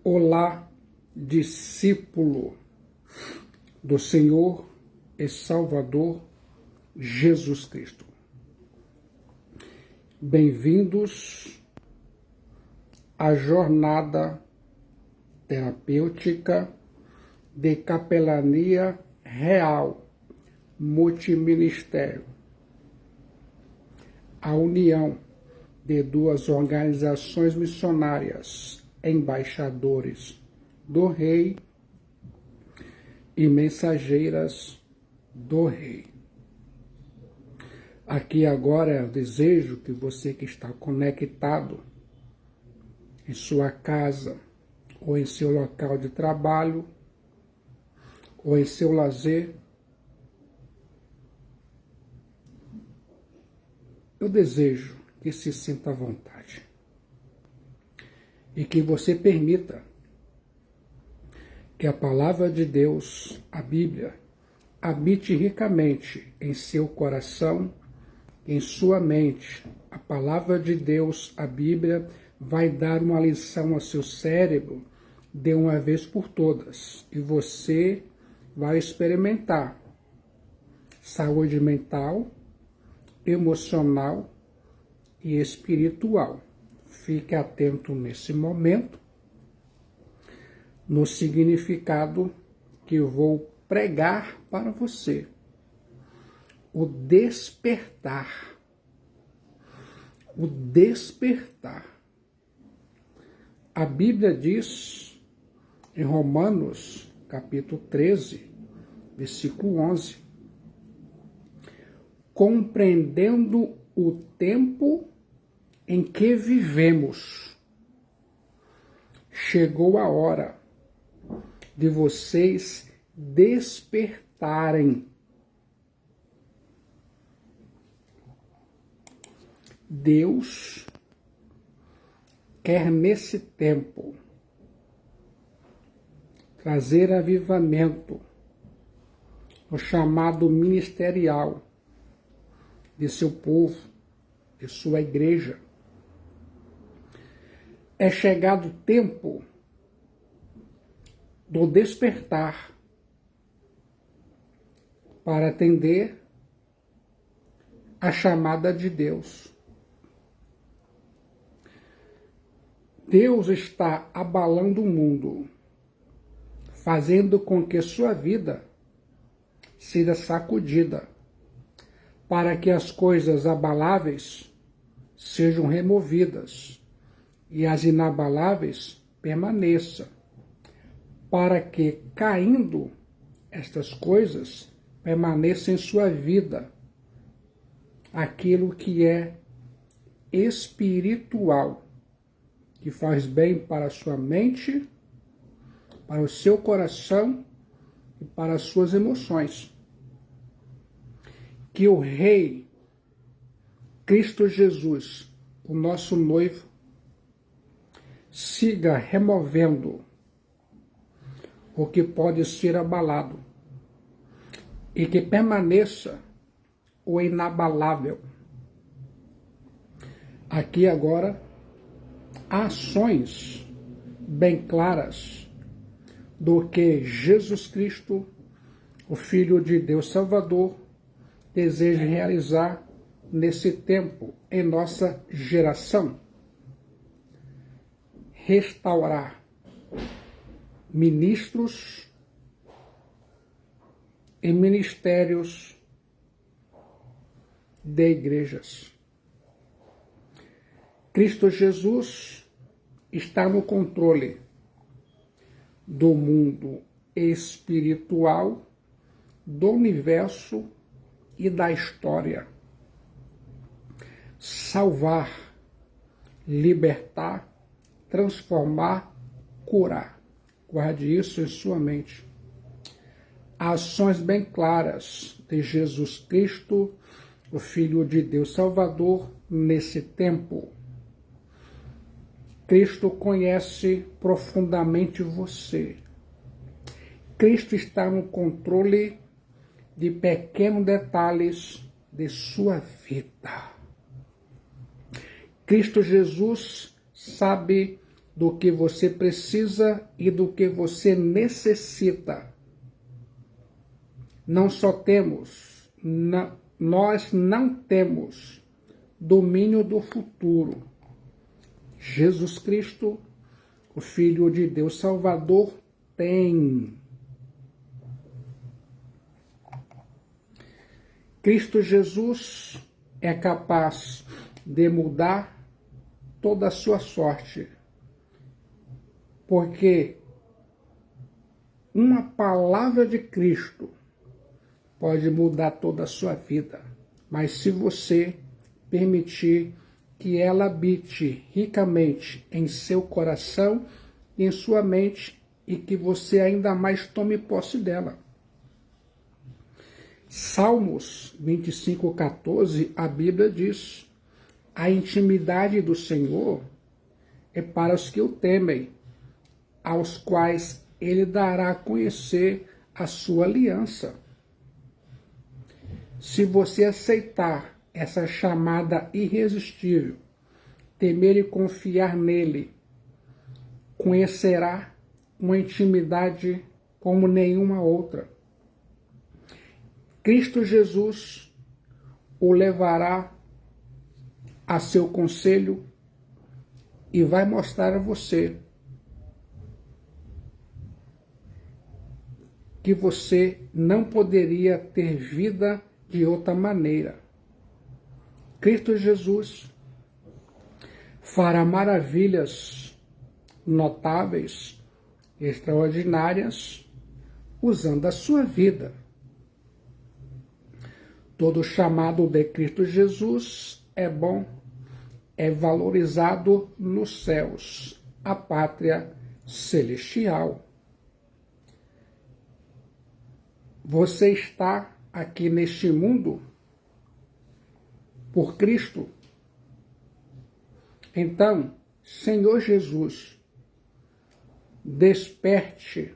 Olá, discípulo do Senhor e Salvador Jesus Cristo. Bem-vindos à jornada terapêutica de capelania real multiministério. A união de duas organizações missionárias, embaixadores do Rei e mensageiras do Rei. Aqui agora eu desejo que você que está conectado em sua casa, ou em seu local de trabalho, ou em seu lazer, eu desejo que se sinta à vontade e que você permita que a palavra de Deus, a Bíblia, habite ricamente em seu coração, em sua mente. A palavra de Deus, a Bíblia, vai dar uma lição ao seu cérebro de uma vez por todas e você vai experimentar saúde mental, emocional e espiritual. Fique atento nesse momento no significado que eu vou pregar para você. O despertar. O despertar. A Bíblia diz em Romanos, capítulo 13, versículo 11, compreendendo o tempo em que vivemos, chegou a hora de vocês despertarem. Deus quer nesse tempo trazer avivamento no chamado ministerial de seu povo, de sua igreja. É chegado o tempo do despertar para atender a chamada de Deus. Deus está abalando o mundo, fazendo com que sua vida seja sacudida, para que as coisas abaláveis sejam removidas e as inabaláveis permaneçam, para que, caindo estas coisas, permaneça em sua vida aquilo que é espiritual, que faz bem para a sua mente, para o seu coração e para as suas emoções. Que o Rei, Cristo Jesus, o nosso noivo, siga removendo o que pode ser abalado e que permaneça o inabalável. Aqui agora, ações bem claras do que Jesus Cristo, o Filho de Deus Salvador, deseja realizar nesse tempo, em nossa geração. Restaurar ministros e ministérios de igrejas. Cristo Jesus está no controle do mundo espiritual, do universo e da história. Salvar, libertar, transformar, curar. Guarde isso em sua mente. Ações bem claras de Jesus Cristo, o Filho de Deus Salvador, nesse tempo. Cristo conhece profundamente você. Cristo está no controle de pequenos detalhes de sua vida. Cristo Jesus sabe do que você precisa e do que você necessita. Nós não temos domínio do futuro. Jesus Cristo, o Filho de Deus Salvador, tem. Cristo Jesus é capaz de mudar toda a sua sorte, porque uma palavra de Cristo pode mudar toda a sua vida, mas se você permitir que ela habite ricamente em seu coração e em sua mente e que você ainda mais tome posse dela. Salmos 25:14, a Bíblia diz: a intimidade do Senhor é para os que o temem, aos quais ele dará a conhecer a sua aliança. Se você aceitar essa chamada irresistível, temer e confiar nele, conhecerá uma intimidade como nenhuma outra. Cristo Jesus o levará a seu conselho e vai mostrar a você que você não poderia ter vida de outra maneira. Cristo Jesus fará maravilhas notáveis, extraordinárias, usando a sua vida. Todo chamado de Cristo Jesus é bom, é valorizado nos céus, a pátria celestial. Você está aqui neste mundo por Cristo. Então, Senhor Jesus, desperte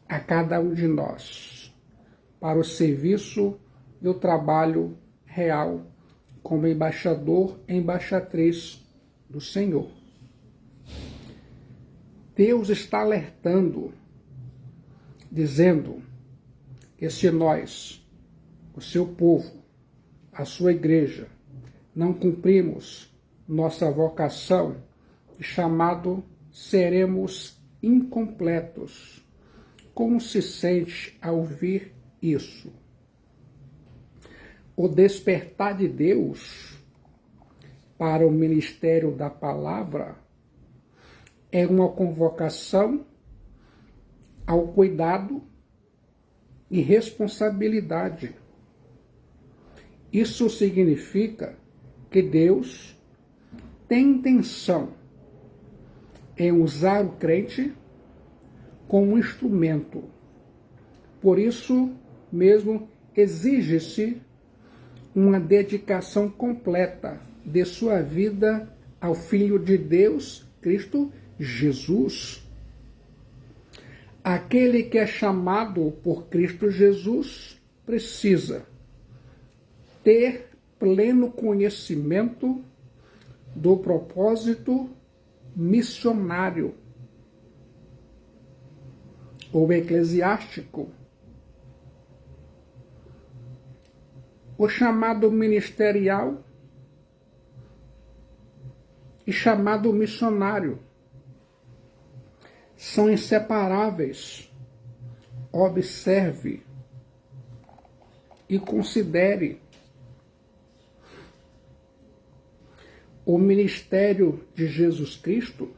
a cada um de nós para o serviço e o trabalho real como embaixador e embaixatriz do Senhor. Deus está alertando, dizendo que se nós, o seu povo, a sua igreja, não cumprimos nossa vocação e chamado, seremos incompletos. Como se sente ao ouvir isso? O despertar de Deus para o ministério da palavra é uma convocação ao cuidado e responsabilidade. Isso significa que Deus tem intenção em usar o crente como instrumento. Por isso mesmo exige-se uma dedicação completa de sua vida ao Filho de Deus, Cristo Jesus. Aquele que é chamado por Cristo Jesus precisa ter pleno conhecimento do propósito missionário ou eclesiástico. O chamado ministerial e chamado missionário são inseparáveis. Observe e considere. O ministério de Jesus Cristo,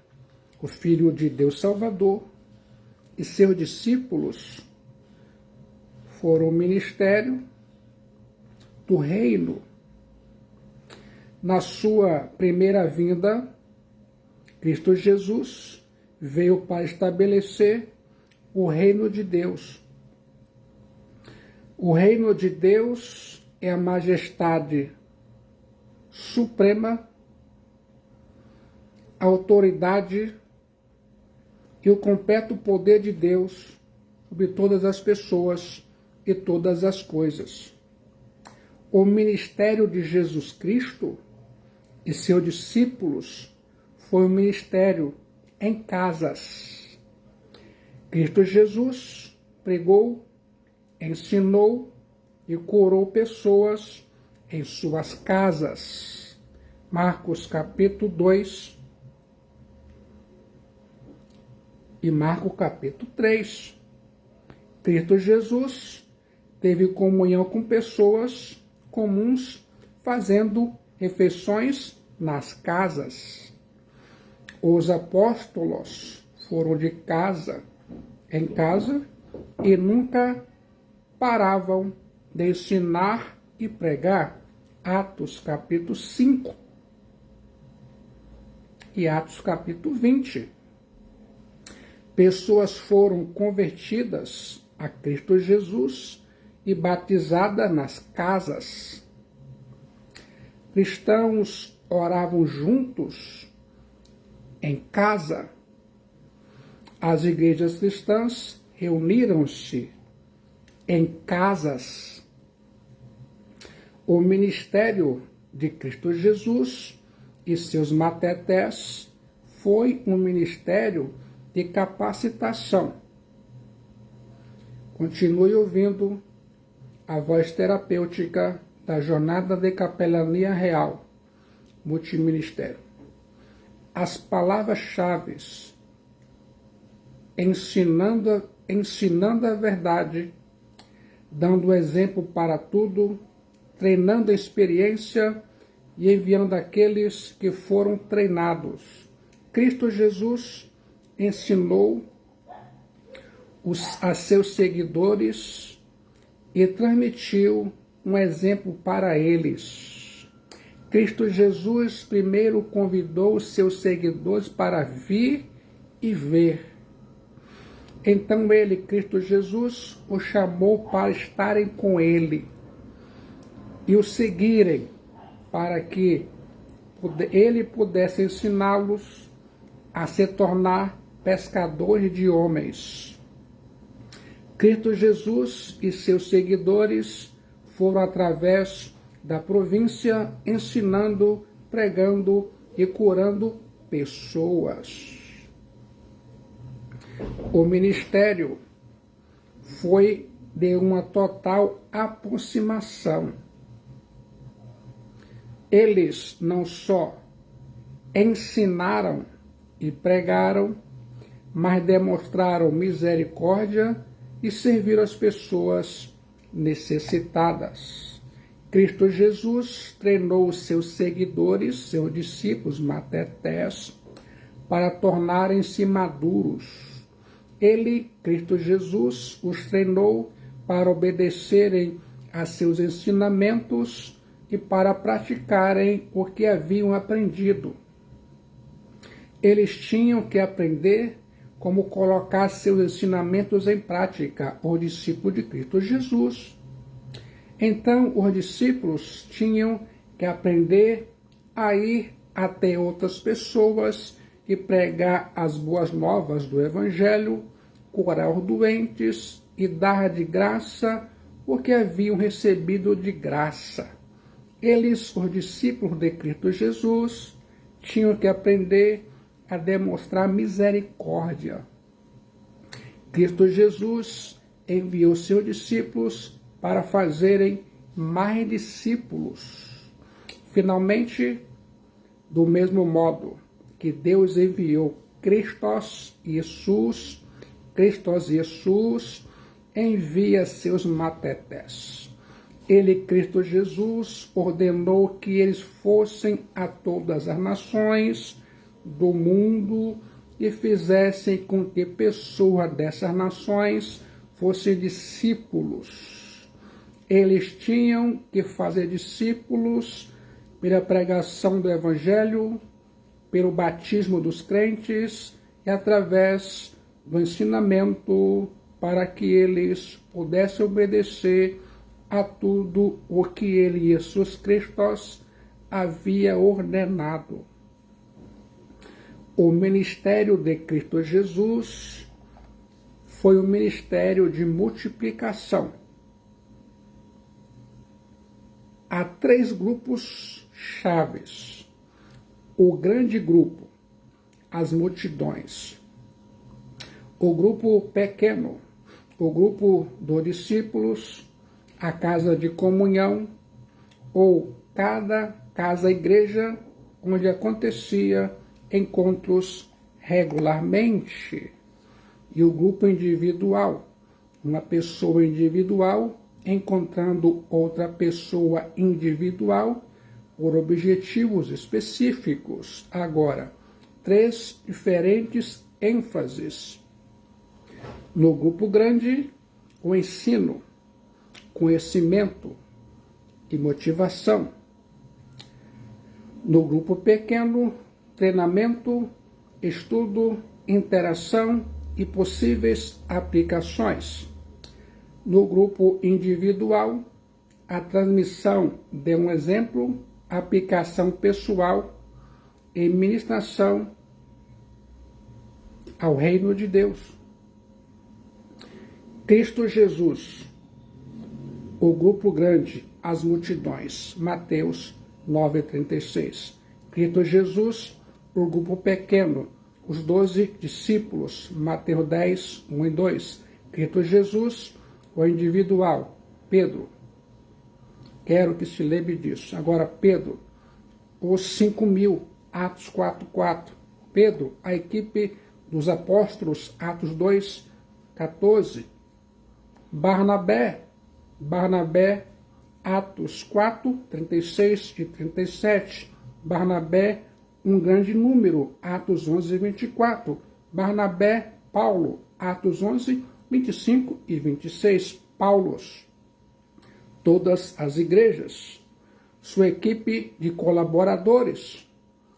o Filho de Deus Salvador, e seus discípulos foram o ministério do reino. Na sua primeira vinda, Cristo Jesus veio para estabelecer o reino de Deus. O reino de Deus é a majestade suprema, a autoridade e o completo poder de Deus sobre todas as pessoas e todas as coisas. O ministério de Jesus Cristo e seus discípulos foi o ministério em casas. Cristo Jesus pregou, ensinou e curou pessoas em suas casas. Marcos capítulo 2 e Marcos capítulo 3. Cristo Jesus teve comunhão com pessoas comuns, fazendo refeições nas casas. Os apóstolos foram de casa em casa e nunca paravam de ensinar e pregar. Atos capítulo 5 e Atos capítulo 20. Pessoas foram convertidas a Cristo Jesus e batizadas nas casas. Cristãos oravam juntos em casa. As igrejas cristãs reuniram-se em casas. O ministério de Cristo Jesus e seus matetés foi um ministério de capacitação. Continue ouvindo a voz terapêutica da Jornada de Capelania Real, Multiministério. As palavras-chave: ensinando a verdade, dando exemplo para tudo, treinando a experiência e enviando aqueles que foram treinados. Cristo Jesus ensinou a seus seguidores e transmitiu um exemplo para eles. Cristo Jesus primeiro convidou os seus seguidores para vir e ver. Então ele, Cristo Jesus, os chamou para estarem com ele e o seguirem, para que ele pudesse ensiná-los a se tornar pescadores de homens. Cristo Jesus e seus seguidores foram através da província ensinando, pregando e curando pessoas. O ministério foi de uma total aproximação. Eles não só ensinaram e pregaram, mas demonstraram misericórdia e serviram as pessoas necessitadas. Cristo Jesus treinou seus seguidores, seus discípulos, matetés, para tornarem-se maduros. Ele, Cristo Jesus, os treinou para obedecerem a seus ensinamentos e para praticarem o que haviam aprendido. Eles tinham que aprender como colocar seus ensinamentos em prática, os discípulos de Cristo Jesus. Então, os discípulos tinham que aprender a ir até outras pessoas e pregar as boas novas do Evangelho, curar os doentes e dar de graça o que haviam recebido de graça. Eles, os discípulos de Cristo Jesus, tinham que aprender a demonstrar misericórdia. Cristo Jesus enviou seus discípulos para fazerem mais discípulos. Finalmente, do mesmo modo que Deus enviou Christos Jesus envia seus matetés. Ele, Cristo Jesus, ordenou que eles fossem a todas as nações do mundo e fizessem com que pessoas dessas nações fossem discípulos. Eles tinham que fazer discípulos pela pregação do Evangelho, pelo batismo dos crentes e através do ensinamento para que eles pudessem obedecer a tudo o que ele, Jesus Cristo, havia ordenado. O ministério de Cristo Jesus foi um ministério de multiplicação. Há 3 grupos chaves. o grande grupo, as multidões, o grupo pequeno, o grupo dos discípulos, a casa de comunhão, ou cada casa-igreja onde acontecia encontros regularmente, e o grupo individual, uma pessoa individual encontrando outra pessoa individual por objetivos específicos. Agora, 3 diferentes ênfases. No grupo grande, o ensino, conhecimento e motivação. No grupo pequeno, treinamento, estudo, interação e possíveis aplicações. No grupo individual, a transmissão de um exemplo, aplicação pessoal e ministração ao reino de Deus. Cristo Jesus, o grupo grande, as multidões, Mateus 9,36. Cristo Jesus, o grupo pequeno, os 12 discípulos, Mateus 10, 1 e 2. Cristo Jesus, o individual, Pedro. Quero que se lembre disso. Agora, Pedro, os 5.000, Atos 4:4. Pedro, a equipe dos apóstolos, Atos 2:14. Barnabé, Atos 4:36 e 37. Barnabé, um grande número, Atos 11:24. Barnabé, Paulo, Atos 11:25 e 26. Paulos, todas as igrejas, sua equipe de colaboradores,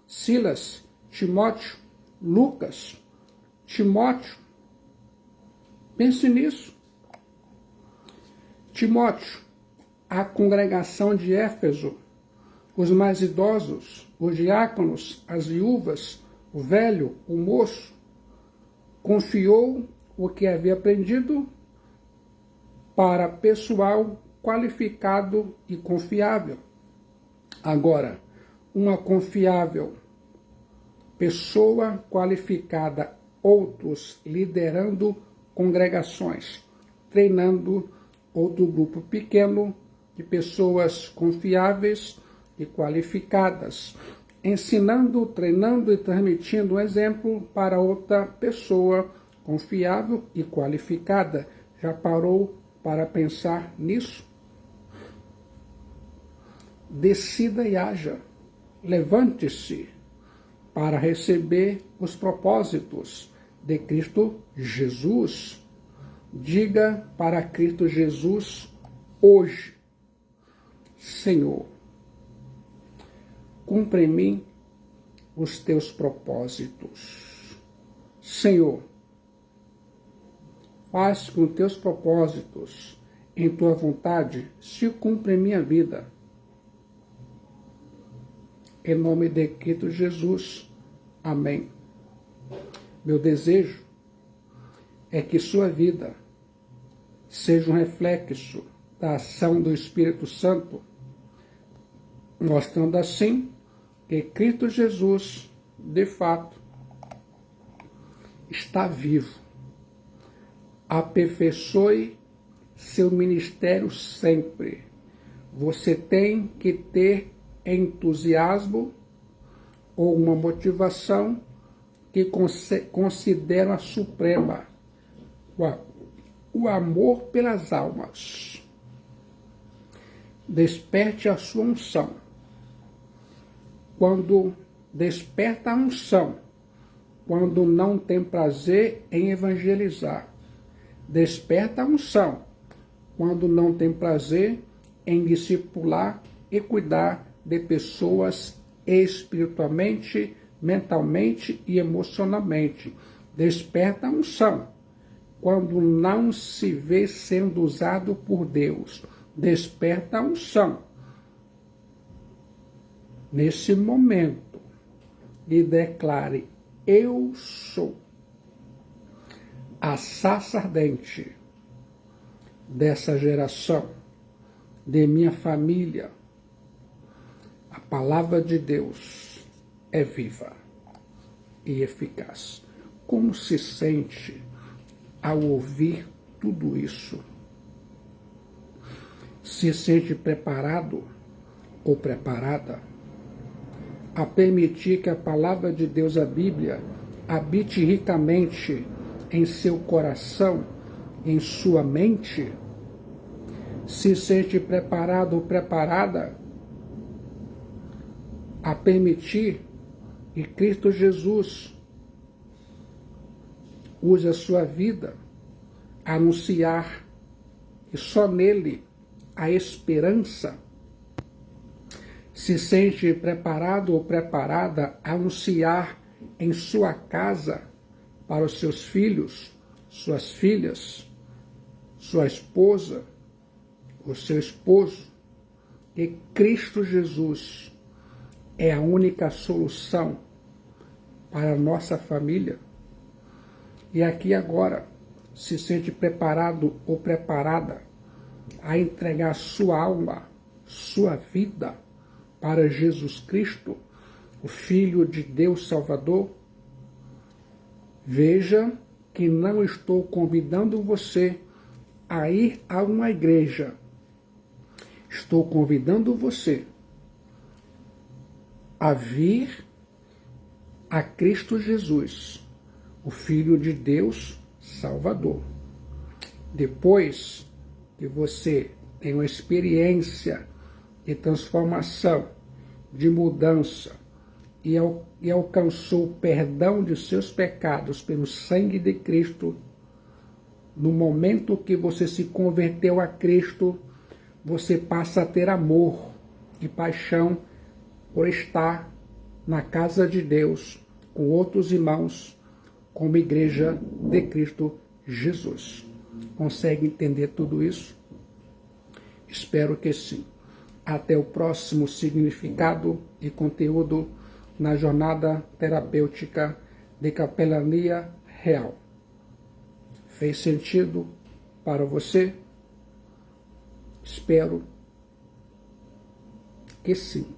Silas, Timóteo, Lucas, Timóteo, pense nisso. Timóteo, a congregação de Éfeso, os mais idosos, os diáconos, as viúvas, o velho, o moço, confiou o que havia aprendido para pessoal qualificado e confiável. Agora, uma confiável pessoa qualificada, outros liderando congregações, treinando outro grupo pequeno de pessoas confiáveis e qualificadas, ensinando, treinando e transmitindo um exemplo para outra pessoa confiável e qualificada. Já parou para pensar nisso? Decida e haja. Levante-se para receber os propósitos de Cristo Jesus. Diga para Cristo Jesus hoje: Senhor, cumpre em mim os teus propósitos. Senhor, faz com teus propósitos em tua vontade se cumpra em minha vida. Em nome de Cristo Jesus. Amém. Meu desejo é que sua vida seja um reflexo da ação do Espírito Santo, mostrando assim que Cristo Jesus, de fato, está vivo. Aperfeiçoe seu ministério sempre. Você tem que ter entusiasmo ou uma motivação que considera a suprema, o amor pelas almas. Desperte a sua unção. Quando desperta a unção, quando não tem prazer em evangelizar. Desperta a unção, quando não tem prazer em discipular e cuidar de pessoas espiritualmente, mentalmente e emocionalmente. Desperta a unção, quando não se vê sendo usado por Deus. Desperta a unção. Nesse momento, e declare: eu sou a sarça ardente dessa geração, de minha família. A palavra de Deus é viva e eficaz. Como se sente ao ouvir tudo isso? Se sente preparado ou preparada a permitir que a palavra de Deus, a Bíblia, habite ricamente em seu coração, em sua mente? Se sente preparado ou preparada a permitir que Cristo Jesus use a sua vida a anunciar que só nele há esperança? Se sente preparado ou preparada a anunciar em sua casa para os seus filhos, suas filhas, sua esposa, o seu esposo, que Cristo Jesus é a única solução para a nossa família? E aqui agora, se sente preparado ou preparada a entregar sua alma, sua vida para Jesus Cristo, o Filho de Deus Salvador? Veja que não estou convidando você a ir a uma igreja. Estou convidando você a vir a Cristo Jesus, o Filho de Deus Salvador. Depois que você tem uma experiência de transformação, de mudança, e alcançou o perdão de seus pecados pelo sangue de Cristo, no momento que você se converteu a Cristo, você passa a ter amor e paixão por estar na casa de Deus, com outros irmãos, como igreja de Cristo Jesus. Consegue entender tudo isso? Espero que sim. Até o próximo significado e conteúdo na jornada terapêutica de capelania real. Fez sentido para você? Espero que sim.